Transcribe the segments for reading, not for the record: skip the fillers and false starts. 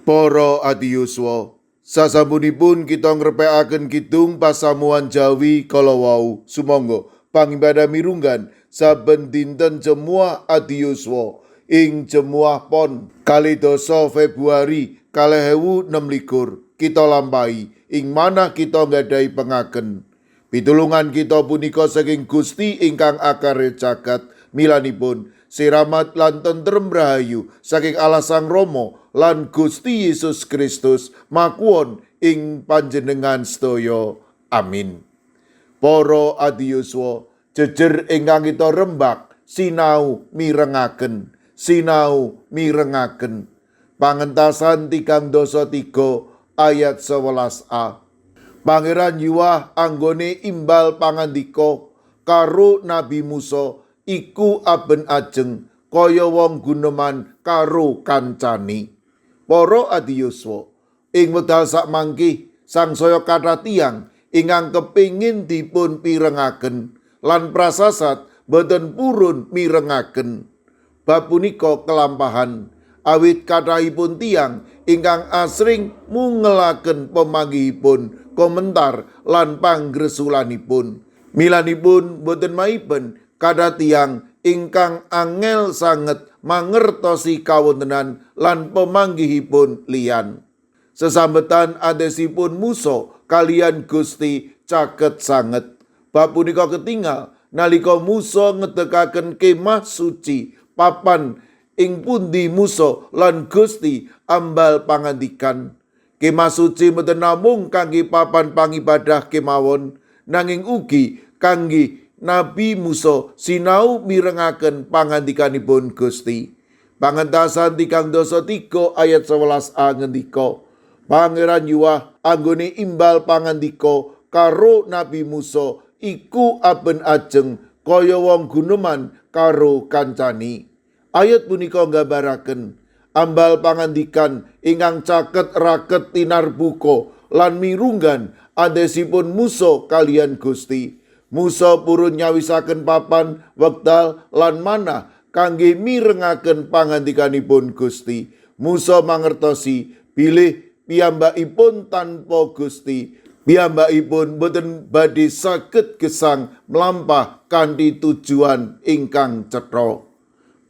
Para adiyuswa, sasampunipun kita ngrepekaken kidung pasamuan Jawi kala wau. Sumangga pangibadah mirunggan saben dinten Jemuah Adiyuswa ing Jemuah Pon 2 Februari 2026 kita lampahi ing manah kita nggadahi pengaken. Pitulungan kita punika saking Gusti ingkang akare jagat, milanipun siramat lan tentrem rahayu saking Allah Sang Rama lan Gusti Yesus Kristus makuwon ing panjenengan sedaya. Amin. Para adiyuswa, jejer ingkang kita rembak sinau mirengaken pangentasan 3 ayat 11a. Pangeran Yuwah anggone imbal pangandika karo Nabi Musa iku aben ajeng kaya wong guneman karo kancane. Para adiyuswa, ing wekdal sakmangke sangsaya kathah tiyang ingkang kepingin dipun pirengaken lan prasasat boten purun mirengaken. Bab punika kelampahan awit kathahipun tiyang ingkang asring mungelaken pemanggihipun komentar lan panggresulanipun. Milanipun boten maiben kathah tiyang ingkang angel sanget mangertosi kawontenan lan pemanggihipun liyan. Sesambetan adesipun Musa kalian Gusti caket sanget. Bab punika ketingal nalika Musa ngedekaken kemah suci papan ing pundi Musa lan Gusti ambal pangandikan. Kemah suci mboten namung kangge papan pangibadah kemawon, nanging ugi kangge Nabi Musa sinau mirengaken pangandikanipun Gusti. Pangentasan 3 ayat 11a ngendika, Pangeran Yuwah anggone imbal pangandika karo Nabi Musa iku aben ajeng kaya wong guneman karo kancani. Ayat punika nggambaraken ambal pangandikan ingkang caket raket tinarbuka lan mirunggan adesipun Musa kalian Gusti. Musa purun nyawisaken papan, wekdal lan manah kangge mirengaken pangandikanipun Gusti. Musa mangertosi bilih piyambakipun tanpa Gusti, piyambakipun boten badhe saged gesang mlampah kanthi tujuan ingkang cetha.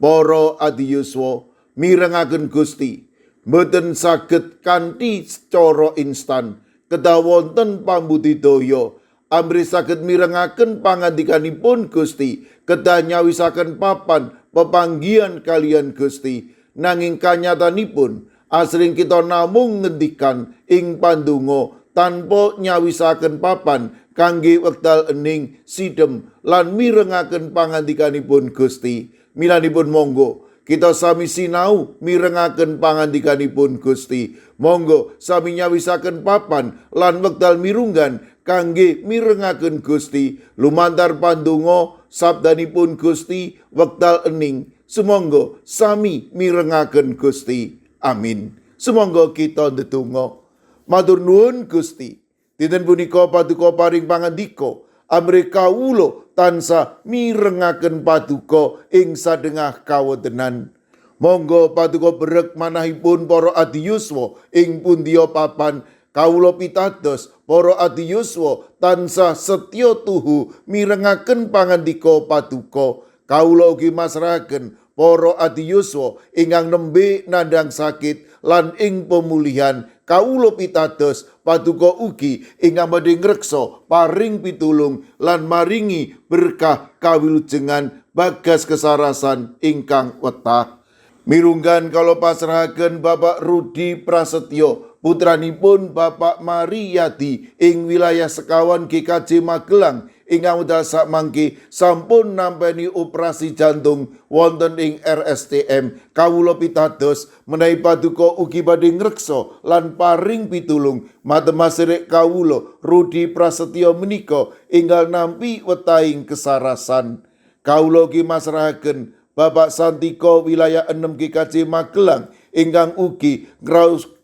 Para adiyuswa, mirengaken Gusti boten saged kanthi cara instan, kedah wonten pambudidaya amri saged mirengaken pangandikanipun Gusti, kedah nyawisaken papan pepanggihan kalian Gusti. Nanging kanyatanipun asring kita namung ngendikan ing pandonga tanpa nyawisaken papan kangge wekdal ening sidhem lan mirengaken pangandikanipun Gusti. Milanipun monggo kita sami sinau mirengaken pangandikanipun Gusti. Monggo sami nyawisaken papan lan wekdal mirunggan kangge mirengaken Gusti lumantar pandonga sabdanipun Gusti wekdal ening. Sumangga sami mirengaken Gusti. Amin. Sumangga kita ndedonga. Matur nuwun Gusti, dinten punika paduka paring pangandika amri kawula tansah mirengaken paduka ing sadengah kawontenan. Monggo paduka berek manahipun para adiyuswa ing pundiya papan kawula pitados para adiyuswa tansah setya tuhu mirengaken pangandika paduka. Kawula ugi masrahaken para adiyuswa ingkang nembe nandhang sakit lan ing pemulihan. Kawula pitados paduka ugi ingkang badhe ngreksa paring pitulung lan maringi berkah kawilujengan bagas kesarasan ingkang wetah. Mirunggan kala pasrahaken Bapak Rudi Prasetyo, putranipun Bapak Mariyadi ing wilayah sekawan GKJ Magelang ingkang wekdal sakmangke sampun nampeni operasi jantung wonten ing RSTM. Kawula pitados menawi paduka ugi badhe ngreksa lan paring pitulung matemasirek kawula Rudi Prasetyo menika inggal nampi wetahing kesarasan. Kawula ugi masrahaken Bapak Santika wilayah 6 GKJ Magelang ingkang ugi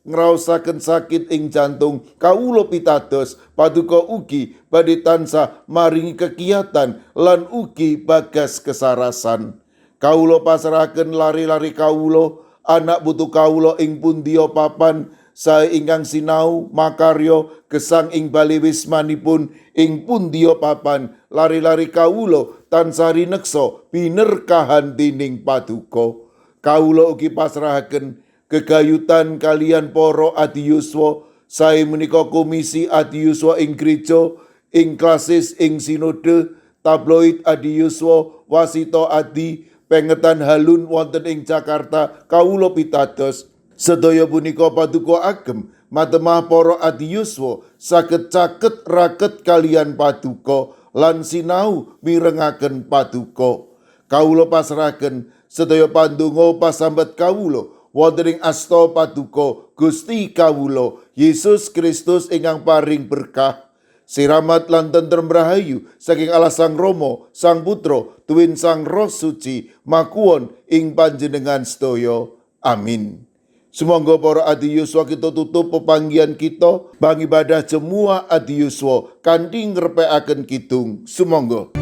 ngraosaken sakit ing jantung. Kawula pitados paduka ugi badhe tansah maringi kegiatan lan ugi bagas kesarasan. Kawula pasrahaken lari-lari kawula anak putu kawula ing pundiya papan sae ingkang sinau makarya gesang ing bali wismanipun ing pundiya papan lari-lari kawula tansah rineksa binerkahan dening paduka. Kawula ugi pasrahaken gegayutan kalian para adiyuswa sae menika komisi adiyuswa ing gereja, ing klasis ing sinode, tabloid adiyuswa, wasita adi, pengetan halun wonten ing Jakarta kawula pitados sedaya punika paduka agem matemah para adiyuswa saged caket raket kalian paduka lan sinau mirengaken paduka. Kawula pasrahaken sedaya pandonga pasambat kawula wonten ing asta paduka Gusti kawula Yesus Kristus ingkang paring berkah, siramat lan tentrem rahayu saking Allah Sang Rama, Sang Putra, tuwin Sang Roh Suci makuwon ing panjenengan sedaya. Amin. Sumangga para adiyuswa kita tutup pepanggihan kita pangibadah Jemua Adiyuswa kanthi ngrepekaken kidung. Sumangga.